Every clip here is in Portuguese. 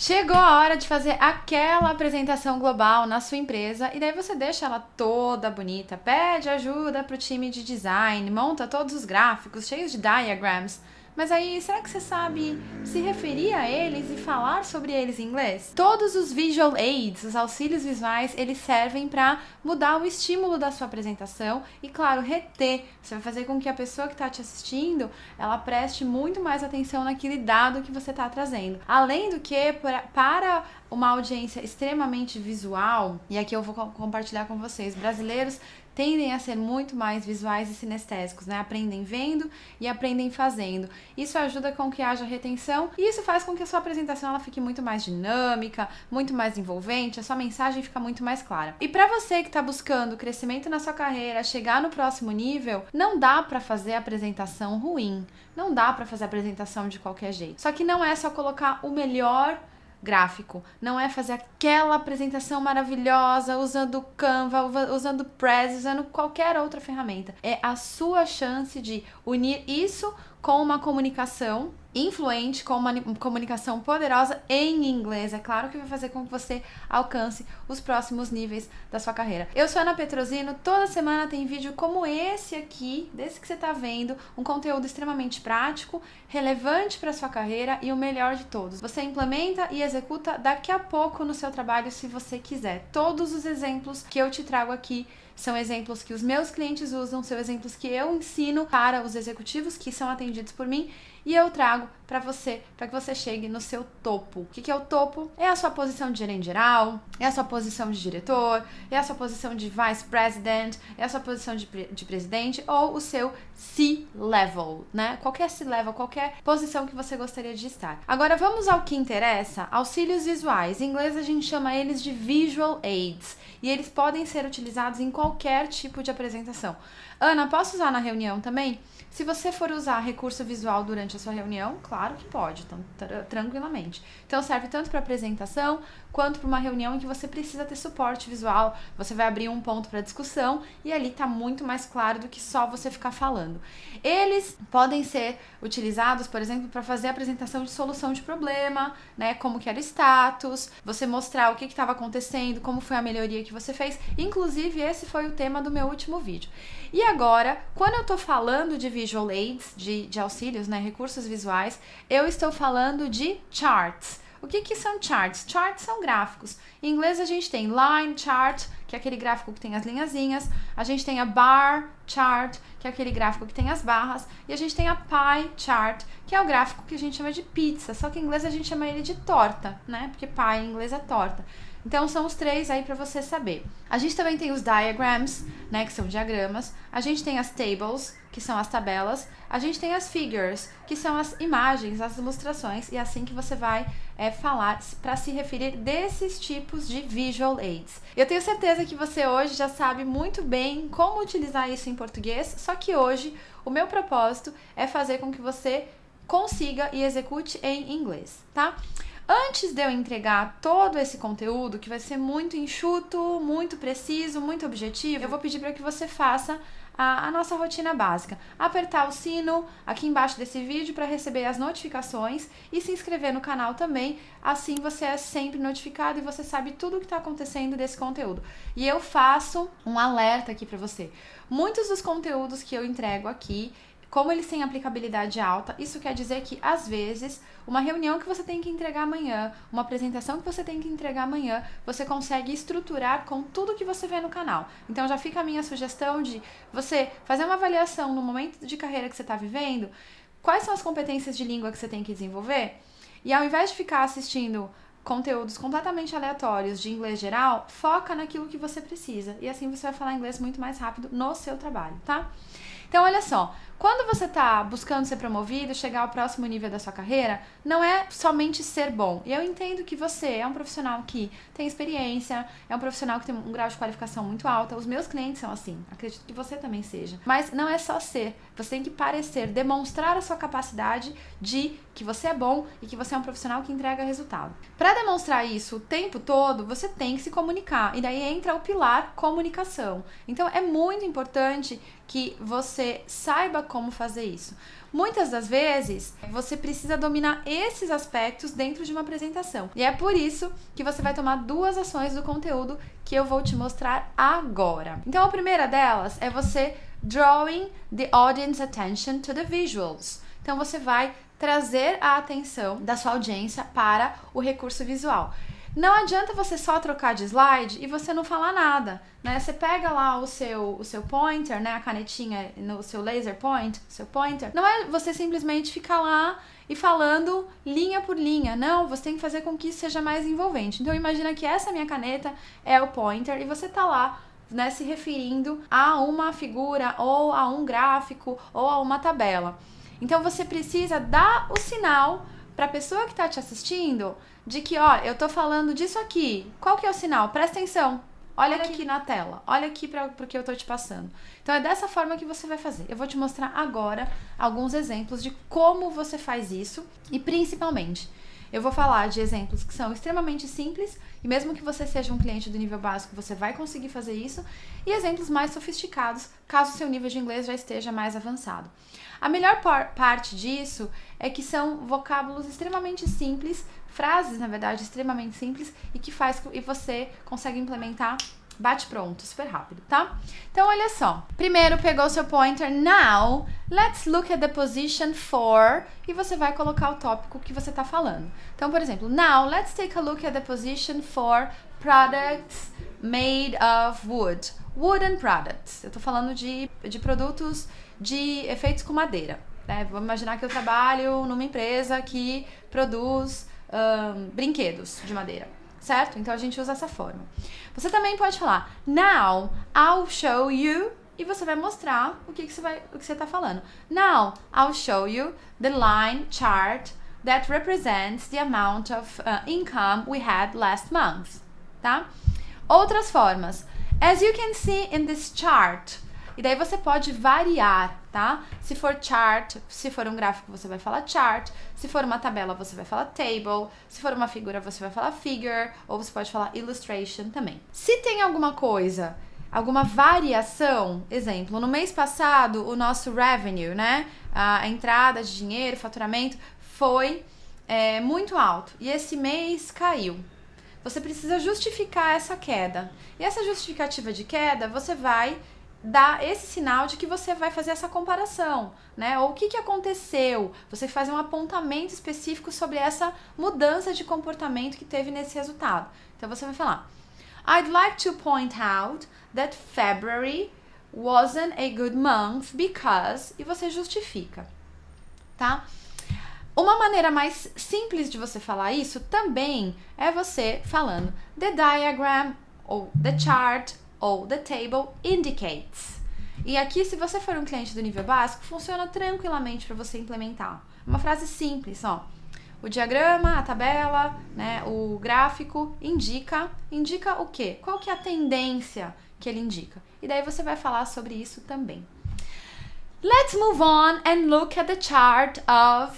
Chegou a hora de fazer aquela apresentação global na sua empresa e daí você deixa ela toda bonita, pede ajuda para o time de design, monta todos os gráficos cheios de diagrams. Mas aí, será que você sabe se referir a eles e falar sobre eles em inglês? Todos os visual aids, os auxílios visuais, eles servem para mudar o estímulo da sua apresentação e, claro, reter. Você vai fazer com que a pessoa que está te assistindo, ela preste muito mais atenção naquele dado que você está trazendo. Além do que, para uma audiência extremamente visual, e aqui eu vou compartilhar com vocês, brasileiros tendem a ser muito mais visuais e sinestésicos, né? Aprendem vendo e aprendem fazendo. Isso ajuda com que haja retenção e isso faz com que a sua apresentação ela fique muito mais dinâmica, muito mais envolvente, a sua mensagem fica muito mais clara. E para você que está buscando crescimento na sua carreira, chegar no próximo nível, não dá para fazer apresentação ruim, não dá para fazer apresentação de qualquer jeito. Só que não é só colocar o melhor gráfico, não é fazer aquela apresentação maravilhosa usando Canva, usando Prezi, usando qualquer outra ferramenta. É a sua chance de unir isso com uma comunicação influente, com uma comunicação poderosa em inglês. É claro que vai fazer com que você alcance os próximos níveis da sua carreira. Eu sou Ana Petrosino, toda semana tem vídeo como esse aqui, desse que você está vendo, um conteúdo extremamente prático, relevante para sua carreira e o melhor de todos. Você implementa e executa daqui a pouco no seu trabalho se você quiser. Todos os exemplos que eu te trago aqui são exemplos que os meus clientes usam, são exemplos que eu ensino para os executivos que são atendidos por mim e eu trago para que você chegue no seu topo. O que é o topo? É a sua posição de gerente geral, é a sua posição de diretor, é a sua posição de vice president, é a sua posição de presidente ou o seu C-level, né? Qualquer C-level, qualquer posição que você gostaria de estar. Agora vamos ao que interessa, auxílios visuais. Em inglês a gente chama eles de visual aids e eles podem ser utilizados em qualquer tipo de apresentação. Ana, posso usar na reunião também? Se você for usar recurso visual durante a sua reunião, claro que pode, então, tranquilamente. Então serve tanto para apresentação quanto para uma reunião em que você precisa ter suporte visual, você vai abrir um ponto para discussão e ali está muito mais claro do que só você ficar falando. Eles podem ser utilizados, por exemplo, para fazer a apresentação de solução de problema, né, como que era o status, você mostrar o que estava acontecendo, como foi a melhoria que você fez, inclusive esse foi o tema do meu último vídeo. E agora, quando eu estou falando de visual aids, de auxílios, né, recursos visuais, eu estou falando de charts. O que são charts? Charts são gráficos. Em inglês a gente tem line chart, que é aquele gráfico que tem as linhazinhas. A gente tem a bar chart, que é aquele gráfico que tem as barras. E a gente tem a pie chart, que é o gráfico que a gente chama de pizza. Só que em inglês a gente chama ele de torta, né? Porque pie em inglês é torta. Então são os três aí para você saber. A gente também tem os diagrams, né, que são diagramas. A gente tem as tables, que são as tabelas. A gente tem as figures, que são as imagens, as ilustrações. E é assim que você vai falar para se referir desses tipos de visual aids. Eu tenho certeza que você hoje já sabe muito bem como utilizar isso em português. Só que hoje o meu propósito é fazer com que você consiga e execute em inglês, tá? Antes de eu entregar todo esse conteúdo, que vai ser muito enxuto, muito preciso, muito objetivo, eu vou pedir para que você faça a nossa rotina básica. Apertar o sino aqui embaixo desse vídeo para receber as notificações e se inscrever no canal também, assim você é sempre notificado e você sabe tudo o que está acontecendo desse conteúdo. E eu faço um alerta aqui para você. Muitos dos conteúdos que eu entrego aqui, como eles têm aplicabilidade alta, isso quer dizer que, às vezes, uma reunião que você tem que entregar amanhã, uma apresentação que você tem que entregar amanhã, você consegue estruturar com tudo que você vê no canal. Então, já fica a minha sugestão de você fazer uma avaliação no momento de carreira que você está vivendo, quais são as competências de língua que você tem que desenvolver, e ao invés de ficar assistindo conteúdos completamente aleatórios de inglês geral, foca naquilo que você precisa. E assim você vai falar inglês muito mais rápido no seu trabalho, tá? Então, olha só, quando você está buscando ser promovido, chegar ao próximo nível da sua carreira, não é somente ser bom. E eu entendo que você é um profissional que tem experiência, é um profissional que tem um grau de qualificação muito alta. Os meus clientes são assim, acredito que você também seja. Mas não é só ser, você tem que parecer, demonstrar a sua capacidade de que você é bom e que você é um profissional que entrega resultado. Para demonstrar isso o tempo todo, você tem que se comunicar. E daí entra o pilar comunicação. Então, é muito importante que você saiba como fazer isso. Muitas das vezes, você precisa dominar esses aspectos dentro de uma apresentação. E é por isso que você vai tomar 2 ações do conteúdo que eu vou te mostrar agora. Então, a primeira delas é você drawing the audience attention to the visuals. Então, você vai trazer a atenção da sua audiência para o recurso visual. Não adianta você só trocar de slide e você não falar nada, né? Você pega lá o seu pointer, né? A canetinha no seu laser point, seu pointer. Não é você simplesmente ficar lá e falando linha por linha. Não, você tem que fazer com que isso seja mais envolvente. Então, imagina que essa minha caneta é o pointer e você tá lá, né, se referindo a uma figura ou a um gráfico ou a uma tabela. Então, você precisa dar o sinal para a pessoa que está te assistindo de que, ó, eu tô falando disso aqui. Qual que é o sinal? Presta atenção. Olha aqui na tela. Olha aqui para o que eu tô te passando. Então, é dessa forma que você vai fazer. Eu vou te mostrar agora alguns exemplos de como você faz isso e, principalmente, eu vou falar de exemplos que são extremamente simples e mesmo que você seja um cliente do nível básico, você vai conseguir fazer isso, e exemplos mais sofisticados, caso o seu nível de inglês já esteja mais avançado. A melhor parte disso é que são vocábulos extremamente simples, frases, na verdade, extremamente simples e você consegue implementar bate pronto, super rápido, tá? Então, olha só. Primeiro, pegou seu pointer. Now, let's look at the position for... E você vai colocar o tópico que você tá falando. Então, por exemplo, now, let's take a look at the position for products made of wood. Wooden products. Eu tô falando de produtos de efeitos com madeira, né? Vamos imaginar que eu trabalho numa empresa que produz brinquedos de madeira. Certo? Então, a gente usa essa forma. Você também pode falar, now, I'll show you, e você vai mostrar o que você tá falando. Now, I'll show you the line chart that represents the amount of income we had last month, tá? Outras formas. As you can see in this chart, e daí você pode variar, tá? Se for chart, se for um gráfico, você vai falar chart. Se for uma tabela, você vai falar table. Se for uma figura, você vai falar figure. Ou você pode falar illustration também. Se tem alguma coisa, alguma variação, exemplo, no mês passado, o nosso revenue, né? A entrada de dinheiro, faturamento, foi muito alto. E esse mês caiu. Você precisa justificar essa queda. E essa justificativa de queda, você vai dar esse sinal de que você vai fazer essa comparação, né? Ou o que aconteceu? Você faz um apontamento específico sobre essa mudança de comportamento que teve nesse resultado. Então, você vai falar, I'd like to point out that February wasn't a good month because... E você justifica, tá? Uma maneira mais simples de você falar isso também é você falando the diagram ou the chart ou the table indicates. E aqui, se você for um cliente do nível básico, funciona tranquilamente para você implementar. Uma frase simples, ó. O diagrama, a tabela, né, o gráfico indica o quê? Qual que é a tendência que ele indica? E daí você vai falar sobre isso também. Let's move on and look at the chart of...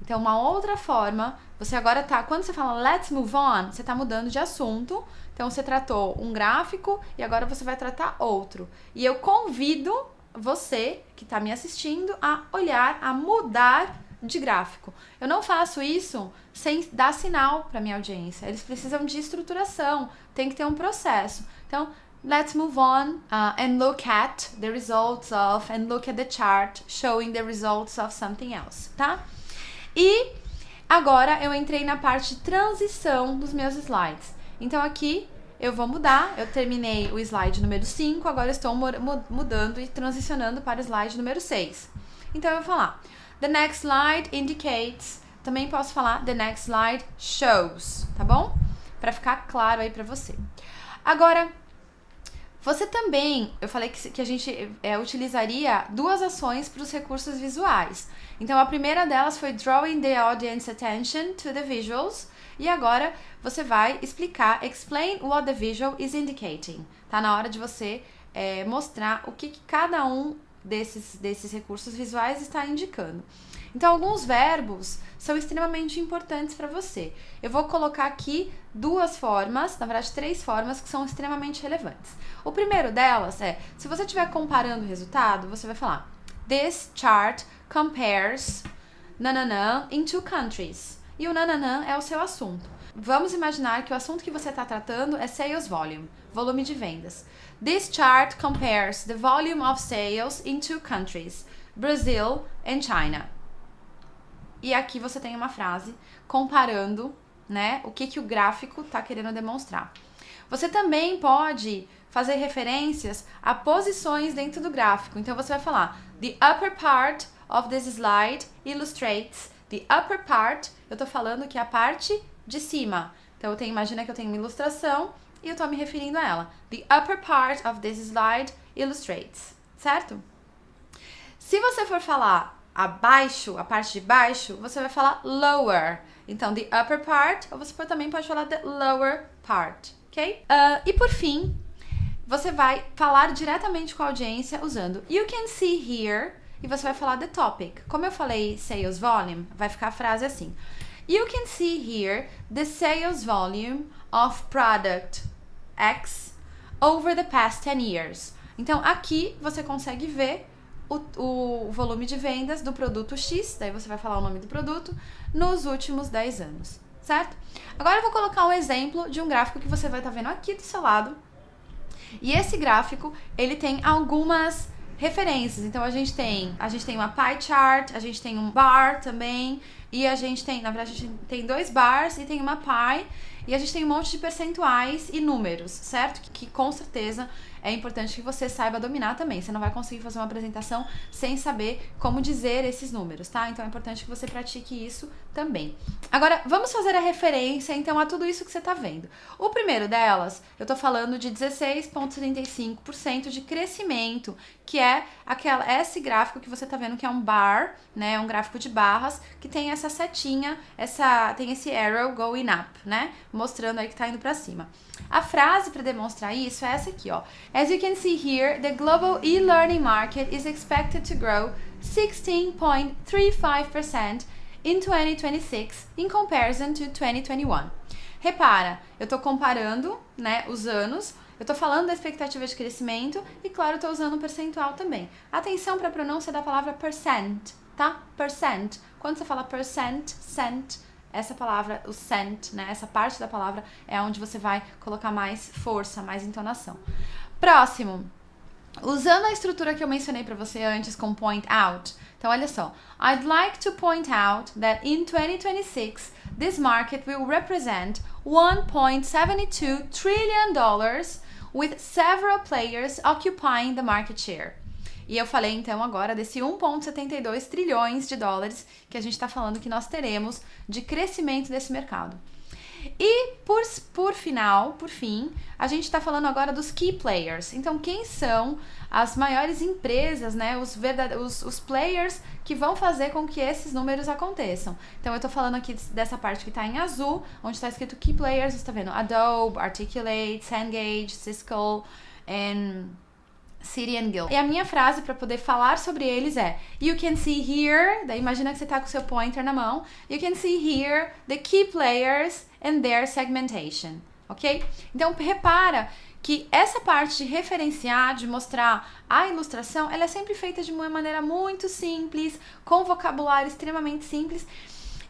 Então, uma outra forma, você agora tá... Quando você fala let's move on, você tá mudando de assunto. Então, você tratou um gráfico e agora você vai tratar outro. E eu convido você, que está me assistindo, a olhar, a mudar de gráfico. Eu não faço isso sem dar sinal para minha audiência. Eles precisam de estruturação, tem que ter um processo. Então, let's move on and look at the results of, and look at the chart showing the results of something else, tá? E agora eu entrei na parte de transição dos meus slides. Então, aqui eu vou mudar, eu terminei o slide número 5, agora eu estou mudando e transicionando para o slide número 6. Então, eu vou falar, the next slide indicates, também posso falar, the next slide shows, tá bom? Para ficar claro aí para você. Agora, você também, eu falei que a gente utilizaria 2 ações para os recursos visuais. Então, a primeira delas foi drawing the audience attention to the visuals. E agora você vai explicar, explain what the visual is indicating. Tá na hora de você mostrar o que cada um desses recursos visuais está indicando. Então, alguns verbos são extremamente importantes para você. Eu vou colocar aqui 2 formas, na verdade 3 formas que são extremamente relevantes. O primeiro delas é, se você estiver comparando o resultado, você vai falar This chart compares nananã in two countries. E o nananã é o seu assunto. Vamos imaginar que o assunto que você está tratando é sales volume, volume de vendas. This chart compares the volume of sales in two countries, Brazil and China. E aqui você tem uma frase comparando, né, o que o gráfico está querendo demonstrar. Você também pode fazer referências a posições dentro do gráfico. Então você vai falar: the upper part of this slide illustrates. The upper part, eu tô falando que é a parte de cima. Então imagina que eu tenho uma ilustração e eu tô me referindo a ela. The upper part of this slide illustrates, certo? Se você for falar abaixo, a parte de baixo, você vai falar lower. Então, the upper part, ou você também pode falar the lower part, ok? E por fim, você vai falar diretamente com a audiência usando you can see here, e você vai falar the topic. Como eu falei sales volume, vai ficar a frase assim: you can see here the sales volume of product X over the past 10 years. Então, aqui você consegue ver o volume de vendas do produto X, daí você vai falar o nome do produto, nos últimos 10 anos, certo? Agora eu vou colocar um exemplo de um gráfico que você vai estar vendo aqui do seu lado. E esse gráfico, ele tem algumas referências. Então, a gente tem uma pie chart, a gente tem um bar também, e a gente tem, na verdade, a gente tem 2 bars e tem uma pie, e a gente tem um monte de percentuais e números, certo? Que com certeza é importante que você saiba dominar também. Você não vai conseguir fazer uma apresentação sem saber como dizer esses números, tá? Então é importante que você pratique isso também. Agora, vamos fazer a referência, então, a tudo isso que você tá vendo. O primeiro delas, eu tô falando de 16,35% de crescimento, que é esse gráfico que você tá vendo, que é um bar, né? Um gráfico de barras, que tem essa setinha, tem esse arrow going up, né? Mostrando aí que tá indo pra cima. A frase para demonstrar isso é essa aqui, ó. As you can see here, the global e-learning market is expected to grow 16.35% in 2026 in comparison to 2021. Repara, eu tô comparando, né, os anos, eu tô falando da expectativa de crescimento e, claro, eu tô usando um percentual também. Atenção para a pronúncia da palavra percent, tá? Percent. Quando você fala percent, cent, essa palavra, o cent, né? Essa parte da palavra é onde você vai colocar mais força, mais entonação. Próximo. Usando a estrutura que eu mencionei para você antes com point out. Então, olha só. I'd like to point out that in 2026, this market will represent $1.72 trillion with several players occupying the market share. E eu falei, então, agora desse 1,72 trilhões de dólares que a gente está falando que nós teremos de crescimento desse mercado. E, por fim, a gente está falando agora dos key players. Então, quem são as maiores empresas, né? Os players que vão fazer com que esses números aconteçam. Então, eu estou falando aqui dessa parte que está em azul, onde está escrito key players. Você está vendo Adobe, Articulate, Cengage, Cisco, City and Guild. E a minha frase para poder falar sobre eles é you can see here, daí imagina que você tá com o seu pointer na mão, you can see here the key players and their segmentation, ok? Então repara que essa parte de referenciar, de mostrar a ilustração, ela é sempre feita de uma maneira muito simples, com vocabulário extremamente simples.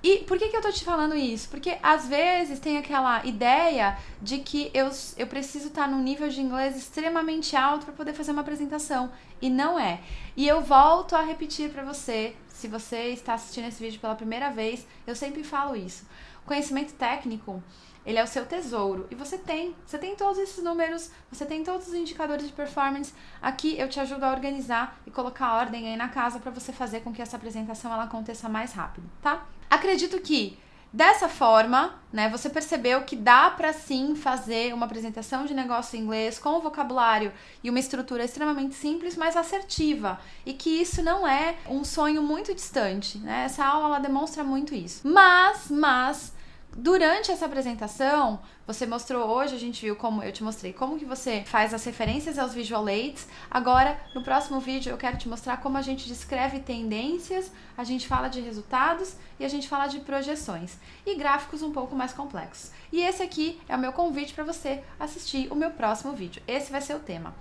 E por que eu tô te falando isso? Porque às vezes tem aquela ideia de que eu preciso estar num nível de inglês extremamente alto para poder fazer uma apresentação. E não é. E eu volto a repetir para você, se você está assistindo esse vídeo pela primeira vez, eu sempre falo isso. O conhecimento técnico, ele é o seu tesouro. E você tem todos esses números, você tem todos os indicadores de performance. Aqui eu te ajudo a organizar e colocar ordem aí na casa para você fazer com que essa apresentação ela aconteça mais rápido, tá? Acredito que dessa forma, né, você percebeu que dá para sim fazer uma apresentação de negócio em inglês com um vocabulário e uma estrutura extremamente simples, mas assertiva, e que isso não é um sonho muito distante, né? Essa aula ela demonstra muito isso. Mas durante essa apresentação, você mostrou hoje, a gente viu como eu te mostrei como que você faz as referências aos visual aids. Agora, no próximo vídeo, eu quero te mostrar como a gente descreve tendências, a gente fala de resultados e a gente fala de projeções e gráficos um pouco mais complexos. E esse aqui é o meu convite para você assistir o meu próximo vídeo. Esse vai ser o tema.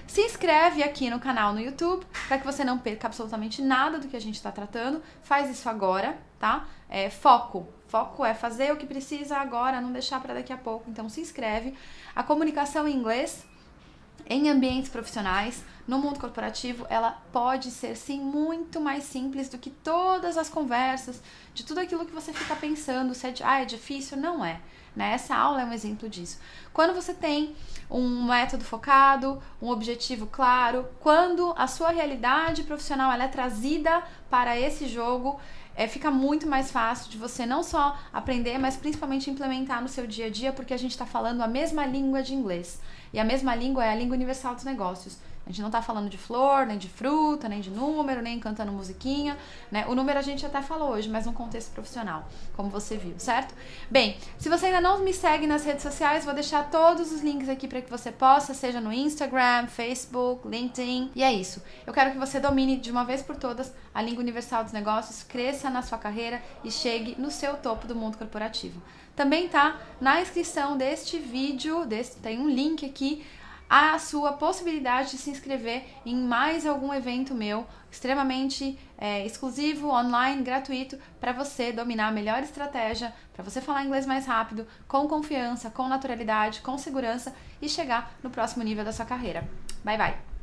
Se inscreve aqui no canal no YouTube para que você não perca absolutamente nada do que a gente está tratando. Faz isso agora, tá? Foco. Foco é fazer o que precisa agora, não deixar para daqui a pouco. Então se inscreve. A comunicação em inglês em ambientes profissionais, no mundo corporativo, ela pode ser sim muito mais simples do que todas as conversas, de tudo aquilo que você fica pensando, se é difícil, não é. Né? Essa aula é um exemplo disso. Quando você tem um método focado, um objetivo claro, quando a sua realidade profissional ela é trazida para esse jogo, fica muito mais fácil de você não só aprender, mas principalmente implementar no seu dia a dia, porque a gente está falando a mesma língua de inglês. E a mesma língua é a língua universal dos negócios. A gente não tá falando de flor, nem de fruta, nem de número, nem cantando musiquinha, né? O número a gente até falou hoje, mas num contexto profissional, como você viu, certo? Bem, se você ainda não me segue nas redes sociais, vou deixar todos os links aqui para que você possa, seja no Instagram, Facebook, LinkedIn. E é isso. Eu quero que você domine de uma vez por todas a língua universal dos negócios, cresça na sua carreira e chegue no seu topo do mundo corporativo. Também tá na inscrição deste vídeo, tem um link aqui, a sua possibilidade de se inscrever em mais algum evento meu, extremamente exclusivo, online, gratuito, para você dominar a melhor estratégia, para você falar inglês mais rápido, com confiança, com naturalidade, com segurança e chegar no próximo nível da sua carreira. Bye, bye!